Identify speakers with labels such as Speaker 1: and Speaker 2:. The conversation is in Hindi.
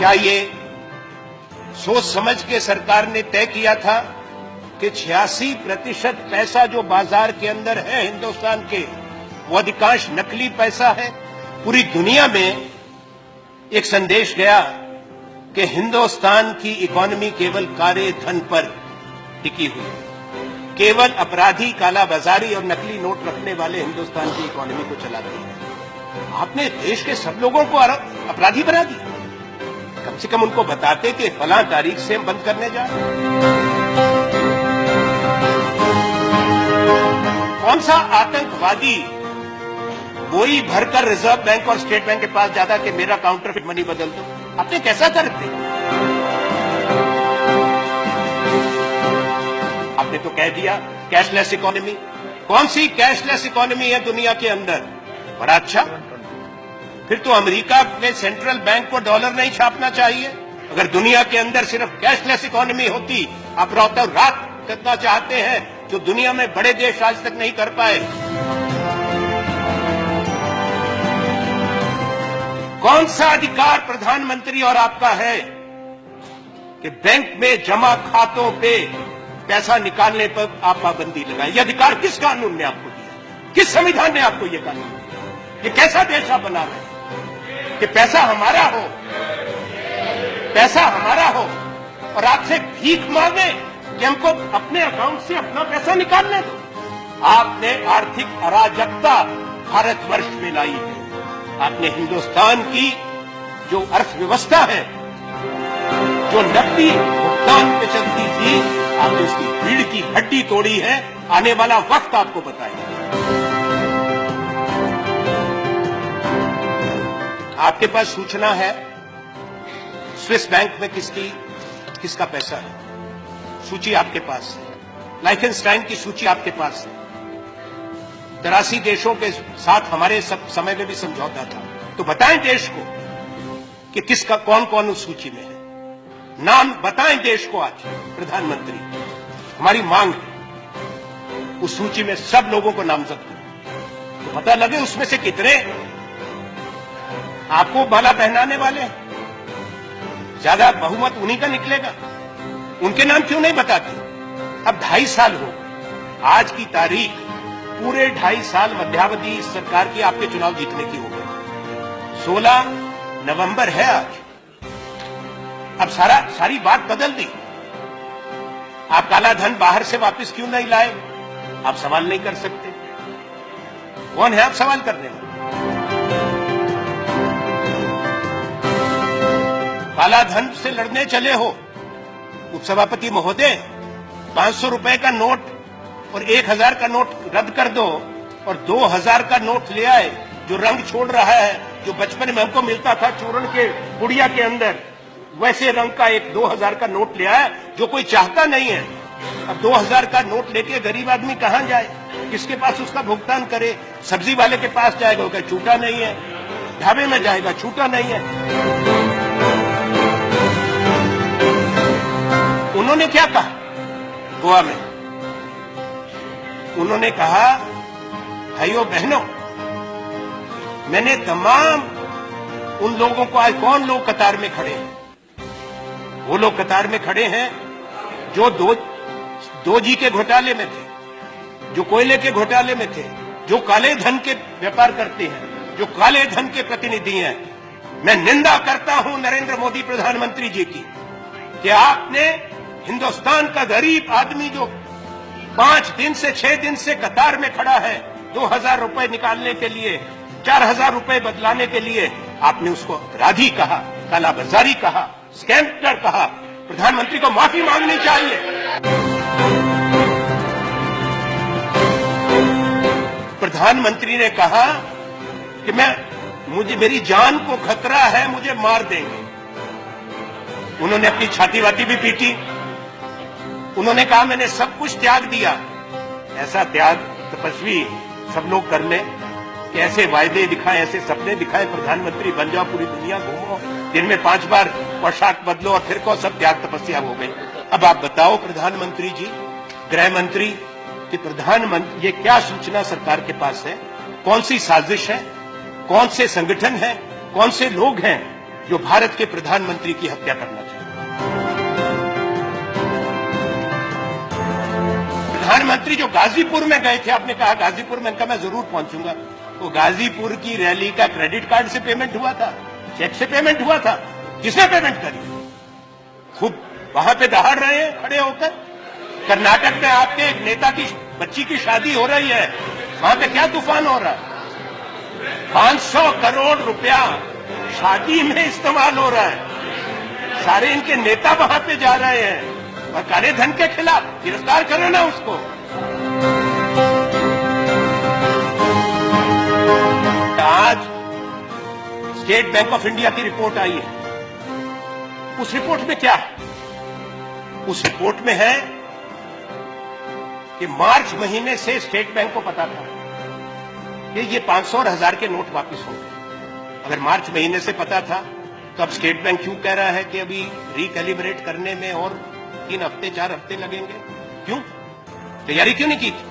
Speaker 1: क्या ये सोच समझ के सरकार ने तय किया था कि 86% पैसा जो बाजार के अंदर है हिंदुस्तान के, वो अधिकांश नकली पैसा है? पूरी दुनिया में एक संदेश गया कि हिंदुस्तान की इकोनॉमी केवल काले धन पर टिकी हुई है, केवल अपराधी, कालाबाजारी और नकली नोट रखने वाले हिंदुस्तान की इकोनॉमी को चलाते हैं। आपने देश के सब लोगों को अपराधी बना दिया। कम से कम उनको बताते कि फलां तारीख से हम बंद करने जा रहे हैं। कौन सा आतंकवादी वही भरकर रिजर्व बैंक और स्टेट बैंक के पास जाता कि मेरा काउंटरफिट मनी बदल दो? आपने कैसा कर दिया? आपने तो कह दिया कैशलेस इकोनॉमी। कौन सी कैशलेस इकोनॉमी है दुनिया के अंदर? बड़ा अच्छा, फिर तो अमेरिका में सेंट्रल बैंक को डॉलर नहीं छापना चाहिए। अगर दुनिया के अंदर सिर्फ कैशलेस इकोनॉमी होती, आप रातों रात करना चाहते हैं जो दुनिया में बड़े देश आज तक नहीं कर पाए। कौन सा अधिकार प्रधानमंत्री और आपका है कि बैंक में जमा खातों पे पैसा निकालने पर आप पाबंदी लगाएं? ये अधिकार किस कानून ने आपको दिया? किस संविधान ने आपको ये कानून दिया? ये कैसा देश आप बना रहे हैं कि पैसा हमारा हो, पैसा हमारा हो और आपसे भीख मांगे कि हमको अपने अकाउंट से अपना पैसा निकालने दो? आपने आर्थिक अराजकता भारतवर्ष में लाई है। आपने हिंदुस्तान की जो अर्थव्यवस्था है, जो नकदी भुगतान पे चलती थी, आपने उसकी रीढ़ की हड्डी तोड़ी है। आने वाला वक्त आपको बताएगा। आपके पास सूचना है स्विस बैंक में किसका पैसा है? सूची आपके पास है। लाइफेंस्टाइन की सूची आपके पास है। 83 देशों के साथ हमारे समय में भी समझौता था। तो बताएं देश को कि किसका कौन कौन उस सूची में है। नाम बताएं देश को। आज प्रधानमंत्री, हमारी मांग है उस सूची में सब लोगों को नामजद करें, तो पता लगे उसमें से कितने आपको माला पहनाने वाले हैं। ज्यादा बहुमत उन्हीं का निकलेगा। उनके नाम क्यों नहीं बताते? अब 2.5 साल हो गए। आज की तारीख पूरे 2.5 साल मध्यावधि सरकार की आपके चुनाव जीतने की हो गई। 16 नवंबर है आज। अब सारी बात बदल दी। आप काला धन बाहर से वापस क्यों नहीं लाए? आप सवाल नहीं कर सकते। कौन है आप सवाल करने वाले? काला धन से लड़ने चले हो उपसभापति महोदय? 500 रुपए का नोट और 1000 का नोट रद्द कर दो और 2000 का नोट ले आए, जो रंग छोड़ रहा है, जो बचपन में हमको मिलता था चूर्ण के पुड़िया के अंदर, वैसे रंग का एक 2000 का नोट ले आया जो कोई चाहता नहीं है। अब 2000 का नोट लेके गरीब आदमी कहां जाए? किसके पास उसका भुगतान करे? सब्जी वाले के पास जाएगा, वो कहे छूटा नहीं है। ढाबे में जाएगा, छूटा नहीं है। उन्होंने क्या कहा गोवा में? उन्होंने कहा, भाइयों बहनों, मैंने तमाम उन लोगों को, आज कौन लोग कतार में खड़े हैं? वो लोग कतार में खड़े हैं जो 2G के घोटाले में थे, जो कोयले के घोटाले में थे, जो काले धन के व्यापार करते हैं, जो काले धन के प्रतिनिधि हैं। मैं निंदा करता हूं नरेंद्र मोदी प्रधानमंत्री जी की कि आपने हिंदुस्तान का गरीब आदमी जो 5 दिन से 6 दिन से कतार में खड़ा है 2000 रुपए निकालने के लिए, 4000 रुपए बदलाने के लिए, आपने उसको अपराधी कहा, कालाबाजारी कहा, स्कैमर कहा। प्रधानमंत्री को माफी मांगनी चाहिए। प्रधानमंत्री ने कहा कि मेरी जान को खतरा है, मुझे मार देंगे। उन्होंने अपनी छाती वाती भी पीटी। उन्होंने कहा मैंने सब कुछ त्याग दिया। ऐसा त्याग तपस्वी सब लोग कर लें कि ऐसे वायदे दिखाएं, ऐसे सपने दिखाएं, प्रधानमंत्री बन जाओ, पूरी दुनिया घूमो, दिन में 5 बार पोशाक बदलो और फिर को सब त्याग तपस्या हो गई। अब आप बताओ प्रधानमंत्री जी, गृह मंत्री, कि प्रधानमंत्री ये क्या सूचना सरकार के पास है? कौन सी साजिश है? कौन से संगठन है? कौन से लोग हैं जो भारत के प्रधानमंत्री की हत्या करना चाहता है। प्रधानमंत्री जो गाजीपुर में गए थे, आपने कहा गाजीपुर में, कहा मैं जरूर पहुंचूंगा। तो गाजीपुर की रैली का क्रेडिट कार्ड से पेमेंट हुआ था, चेक से पेमेंट हुआ था? किसने पेमेंट करी? खूब वहां पे दहाड़ रहे हैं खड़े होकर। कर्नाटक में आपके एक नेता की बच्ची की शादी हो रही है, वहां पे क्या तूफान हो रहा है? 500 करोड़ रुपया शादी में इस्तेमाल हो रहा है। सारे इनके नेता वहां पे जा रहे हैं और काले धन के खिलाफ गिरफ्तार करो ना उसको। आज स्टेट बैंक ऑफ इंडिया की रिपोर्ट आई है। उस रिपोर्ट में क्या है? उस रिपोर्ट में है कि मार्च महीने से स्टेट बैंक को पता था कि ये 500 और 1000 के नोट वापस होंगे। अगर मार्च महीने से पता था तो अब स्टेट बैंक क्यों कह रहा है कि अभी रिकैलिब्रेट करने में और 3 हफ्ते 4 हफ्ते लगेंगे? क्यों? तैयारी क्यों नहीं की थी?